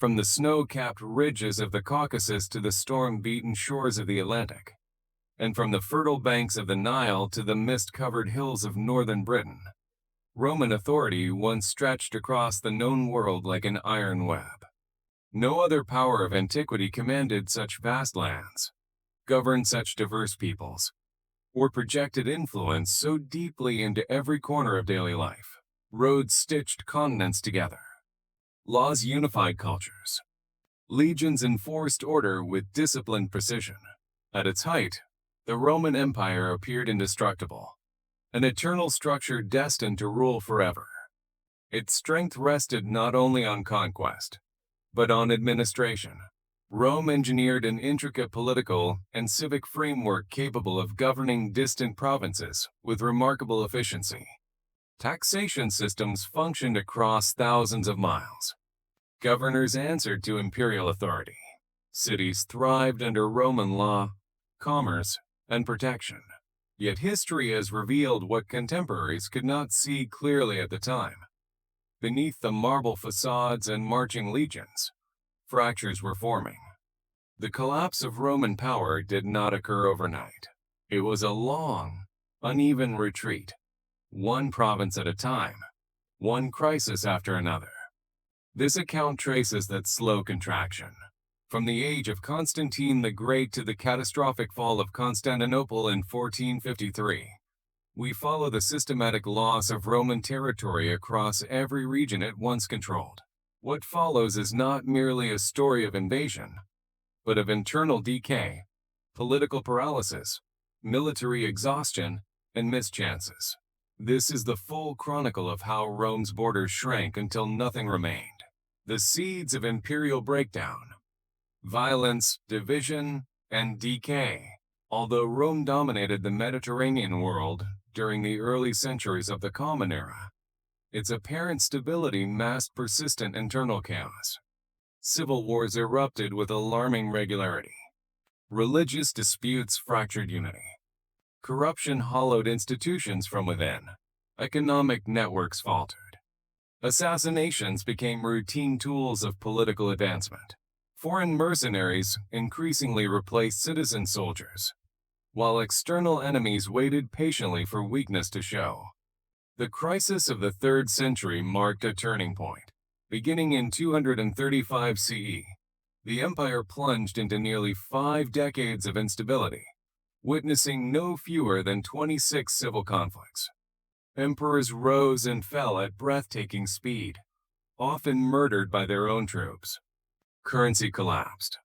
from the snow-capped ridges of the Caucasus to the storm-beaten shores of the Atlantic, and from the fertile banks of the Nile to the mist-covered hills of northern Britain. Roman authority once stretched across the known world like an iron web. No other power of antiquity commanded such vast lands, governed such diverse peoples, or projected influence so deeply into every corner of daily life. Roads stitched continents together. Laws unified cultures. Legions enforced order with disciplined precision. At its height, the Roman Empire appeared indestructible, an eternal structure destined to rule forever. Its strength rested not only on conquest, but on administration. Rome engineered an intricate political and civic framework capable of governing distant provinces with remarkable efficiency. Taxation systems functioned across thousands of miles. Governors answered to imperial authority. Cities thrived under Roman law, commerce, and protection. Yet history has revealed what contemporaries could not see clearly at the time. Beneath the marble facades and marching legions, fractures were forming. The collapse of Roman power did not occur overnight. It was a long, uneven retreat, one province at a time, one crisis after another. This account traces that slow contraction, from the age of Constantine the Great to the catastrophic fall of Constantinople in 1453. We follow the systematic loss of Roman territory across every region it once controlled. What follows is not merely a story of invasion, but of internal decay, political paralysis, military exhaustion, and mischances. This is the full chronicle of how Rome's borders shrank until nothing remained. The seeds of imperial breakdown, violence, division, and decay. Although Rome dominated the Mediterranean world during the early centuries of the Common Era, its apparent stability masked persistent internal chaos. Civil wars erupted with alarming regularity. Religious disputes fractured unity. Corruption hollowed institutions from within. Economic networks faltered. Assassinations became routine tools of political advancement. Foreign mercenaries increasingly replaced citizen soldiers, while external enemies waited patiently for weakness to show. The crisis of the 3rd century marked a turning point. Beginning in 235 CE, the empire plunged into nearly 5 decades of instability, witnessing no fewer than 26 civil conflicts. Emperors rose and fell at breathtaking speed, often murdered by their own troops. Currency collapsed.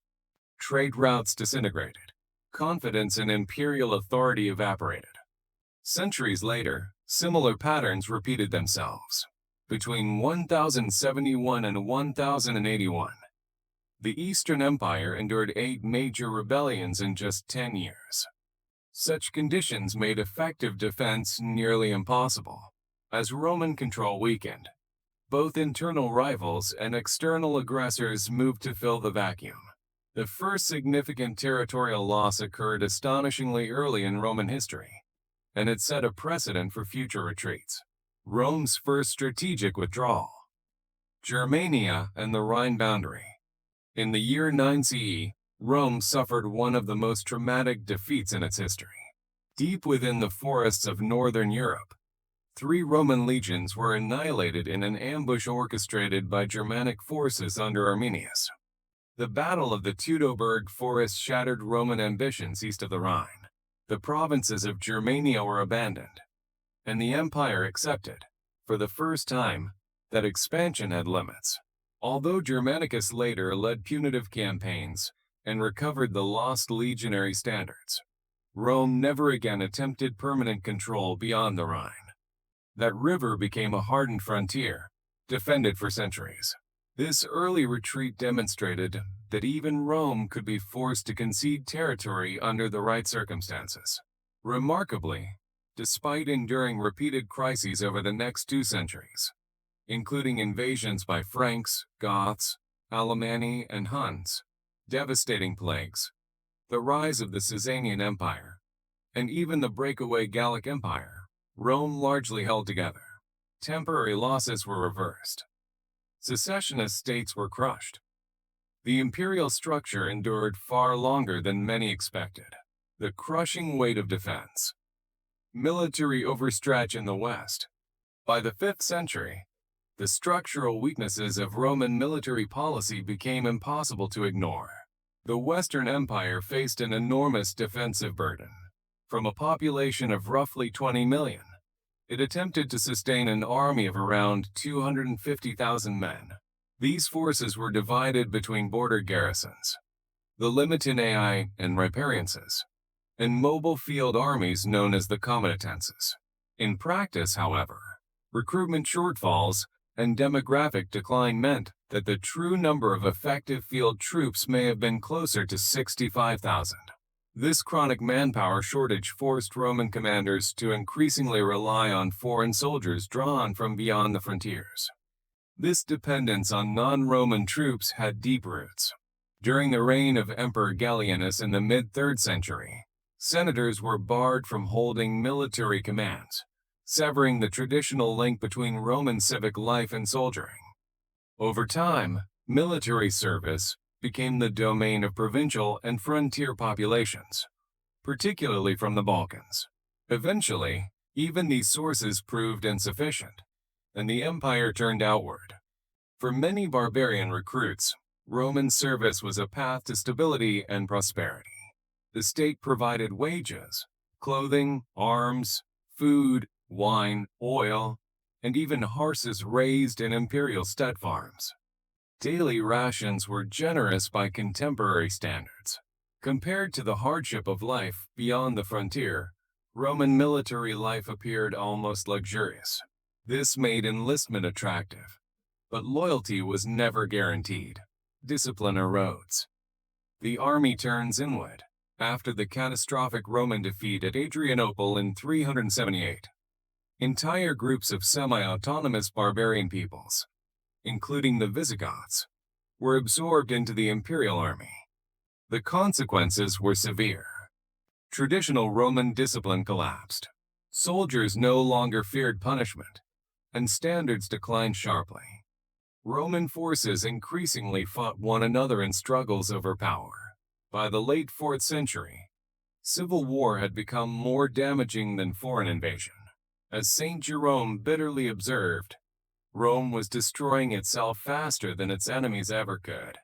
Trade routes disintegrated. Confidence in imperial authority evaporated. Centuries later, similar patterns repeated themselves. Between 1071 and 1081, the Eastern Empire endured 8 major rebellions in just 10 years. Such conditions made effective defense nearly impossible. As Roman control weakened, both internal rivals and external aggressors moved to fill the vacuum. The first significant territorial loss occurred astonishingly early in Roman history, and it set a precedent for future retreats. Rome's first strategic withdrawal. Germania and the Rhine boundary. In the year 9 CE, Rome suffered one of the most traumatic defeats in its history. Deep within the forests of northern Europe, 3 Roman legions were annihilated in an ambush orchestrated by Germanic forces under Arminius. The Battle of the Teutoburg Forest shattered Roman ambitions east of the Rhine. The provinces of Germania were abandoned, and the empire accepted, for the first time, that expansion had limits. Although Germanicus later led punitive campaigns and recovered the lost legionary standards, Rome never again attempted permanent control beyond the Rhine. That river became a hardened frontier, defended for centuries. This early retreat demonstrated that even Rome could be forced to concede territory under the right circumstances. Remarkably, despite enduring repeated crises over the next 2 centuries, including invasions by Franks, Goths, Alemanni, and Huns, devastating plagues, the rise of the Sasanian Empire, and even the breakaway Gallic Empire, Rome largely held together. Temporary losses were reversed. Secessionist states were crushed, The imperial structure endured far longer than many expected. The crushing weight of defense. Military overstretch in the West. By the 5th century, the structural weaknesses of Roman military policy became impossible to ignore. The Western Empire faced an enormous defensive burden. From a population of roughly 20 million, it attempted to sustain an army of around 250,000 men. These forces were divided between border garrisons, the limitanei and riparienses, and mobile field armies known as the comitatenses. In practice, however, recruitment shortfalls and demographic decline meant that the true number of effective field troops may have been closer to 65,000. This chronic manpower shortage forced Roman commanders to increasingly rely on foreign soldiers drawn from beyond the frontiers. This dependence on non-Roman troops had deep roots. During the reign of Emperor Gallienus in the mid-3rd century, senators were barred from holding military commands, severing the traditional link between Roman civic life and soldiering. Over time, military service became the domain of provincial and frontier populations, particularly from the Balkans. Eventually, even these sources proved insufficient, and the empire turned outward. For many barbarian recruits, Roman service was a path to stability and prosperity. The state provided wages, clothing, arms, food, wine, oil, and even horses raised in imperial stud farms. Daily rations were generous by contemporary standards. Compared to the hardship of life beyond the frontier, Roman military life appeared almost luxurious. This made enlistment attractive, but loyalty was never guaranteed. Discipline erodes. The army turns inward after the catastrophic Roman defeat at Adrianople in 378. Entire groups of semi-autonomous barbarian peoples, including the Visigoths, were absorbed into the imperial army. The consequences were severe. Traditional Roman discipline collapsed. Soldiers no longer feared punishment, and standards declined sharply. Roman forces increasingly fought one another in struggles over power. By the late 4th century, civil war had become more damaging than foreign invasion. As St. Jerome bitterly observed, Rome was destroying itself faster than its enemies ever could.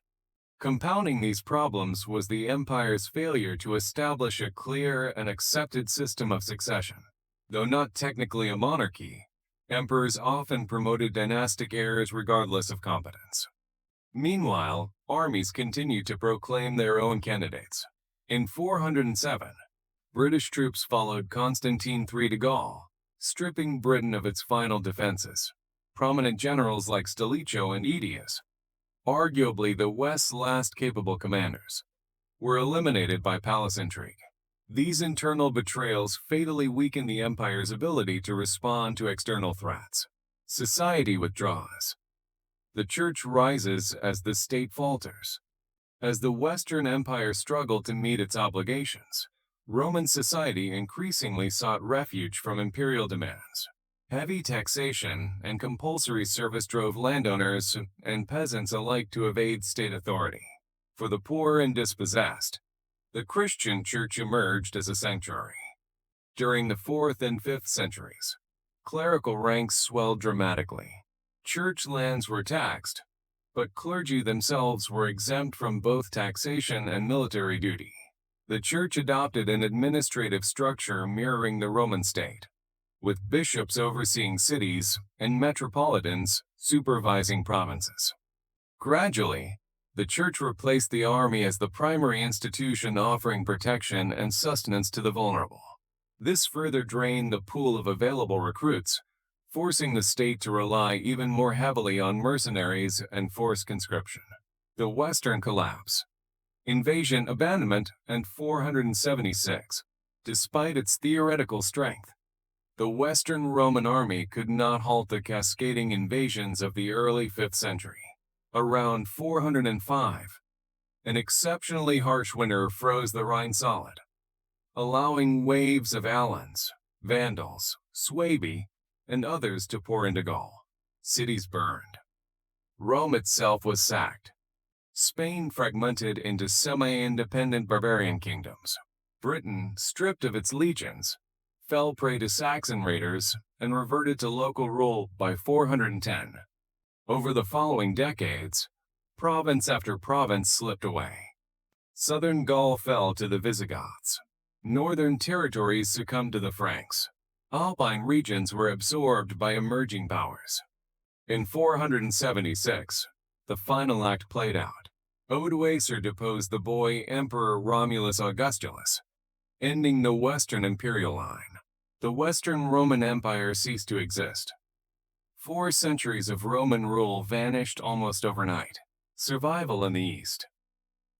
Compounding these problems was the empire's failure to establish a clear and accepted system of succession. Though not technically a monarchy, emperors often promoted dynastic heirs regardless of competence. Meanwhile, armies continued to proclaim their own candidates. In 407, British troops followed Constantine III to Gaul, stripping Britain of its final defenses. Prominent generals like Stilicho and Aetius, arguably the West's last capable commanders, were eliminated by palace intrigue. These internal betrayals fatally weakened the empire's ability to respond to external threats. Society withdraws. The church rises as the state falters. As the Western Empire struggled to meet its obligations, Roman society increasingly sought refuge from imperial demands. Heavy taxation and compulsory service drove landowners and peasants alike to evade state authority. For the poor and dispossessed, the Christian church emerged as a sanctuary. During the 4th and 5th centuries, clerical ranks swelled dramatically. Church lands were taxed, but clergy themselves were exempt from both taxation and military duty. The church adopted an administrative structure mirroring the Roman state, with bishops overseeing cities and metropolitans supervising provinces. Gradually, the church replaced the army as the primary institution offering protection and sustenance to the vulnerable. This further drained the pool of available recruits, forcing the state to rely even more heavily on mercenaries and forced conscription. The Western collapse, invasion, abandonment, and 476. Despite its theoretical strength, the Western Roman army could not halt the cascading invasions of the early 5th century. Around 405, an exceptionally harsh winter froze the Rhine solid, allowing waves of Alans, Vandals, Suebi, and others to pour into Gaul. Cities burned. Rome itself was sacked. Spain fragmented into semi-independent barbarian kingdoms. Britain, stripped of its legions, fell prey to Saxon raiders and reverted to local rule by 410. Over the following decades, province after province slipped away. Southern Gaul fell to the Visigoths. Northern territories succumbed to the Franks. Alpine regions were absorbed by emerging powers. In 476, the final act played out. Odoacer deposed the boy Emperor Romulus Augustulus, ending the Western imperial line. The Western Roman Empire ceased to exist. 4 centuries of Roman rule vanished almost overnight. Survival in the East.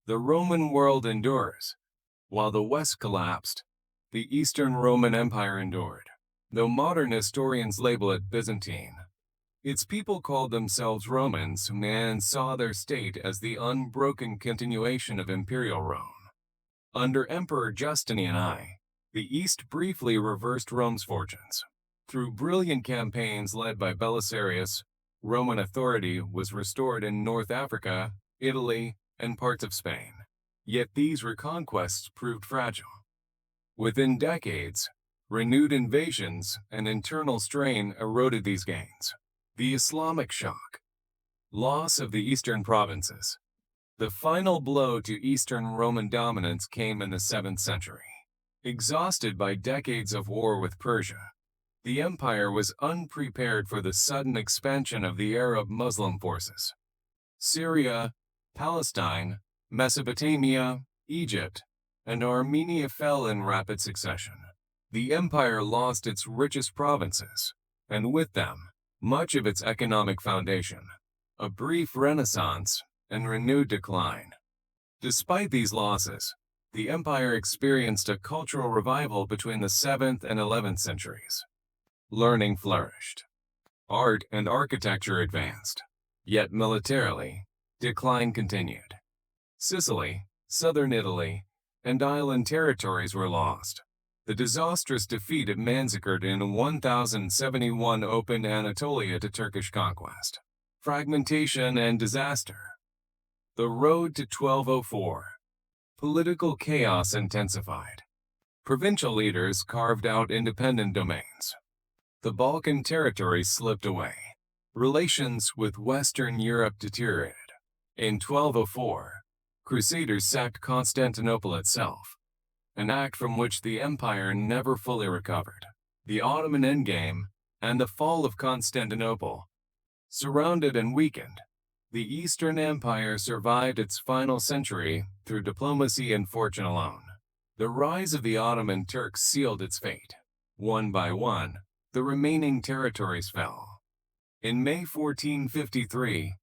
The Roman world endures. While the West collapsed, the Eastern Roman Empire endured. Though modern historians label it Byzantine, its people called themselves Romans and saw their state as the unbroken continuation of imperial Rome. Under Emperor Justinian I, the East briefly reversed Rome's fortunes. Through brilliant campaigns led by Belisarius, Roman authority was restored in North Africa, Italy, and parts of Spain. Yet these reconquests proved fragile. Within decades, renewed invasions and internal strain eroded these gains. The Islamic shock. Loss of the eastern provinces. The final blow to Eastern Roman dominance came in the 7th century. Exhausted by decades of war with Persia, the empire was unprepared for the sudden expansion of the Arab Muslim forces. Syria, Palestine, Mesopotamia, Egypt, and Armenia fell in rapid succession. The empire lost its richest provinces, and with them, much of its economic foundation. A brief renaissance and renewed decline. Despite these losses, the empire experienced a cultural revival between the 7th and 11th centuries. Learning flourished. Art and architecture advanced. Yet militarily, decline continued. Sicily, southern Italy, and island territories were lost. The disastrous defeat at Manzikert in 1071 opened Anatolia to Turkish conquest. Fragmentation and disaster. The road to 1204. Political chaos intensified. Provincial leaders carved out independent domains. The Balkan territories slipped away. Relations with Western Europe deteriorated. In 1204, Crusaders sacked Constantinople itself, an act from which the empire never fully recovered. The Ottoman endgame and the fall of Constantinople. Surrounded and weakened, the Eastern Empire survived its final century through diplomacy and fortune alone. The rise of the Ottoman Turks sealed its fate. One by one, the remaining territories fell. In May 1453,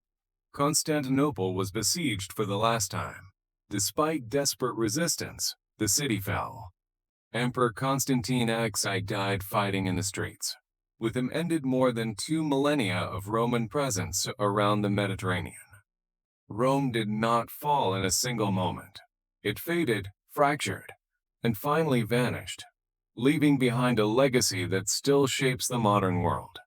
Constantinople was besieged for the last time. Despite desperate resistance, the city fell. Emperor Constantine XI died fighting in the streets. With him ended more than 2 millennia of Roman presence around the Mediterranean. Rome did not fall in a single moment. It faded, fractured, and finally vanished, leaving behind a legacy that still shapes the modern world.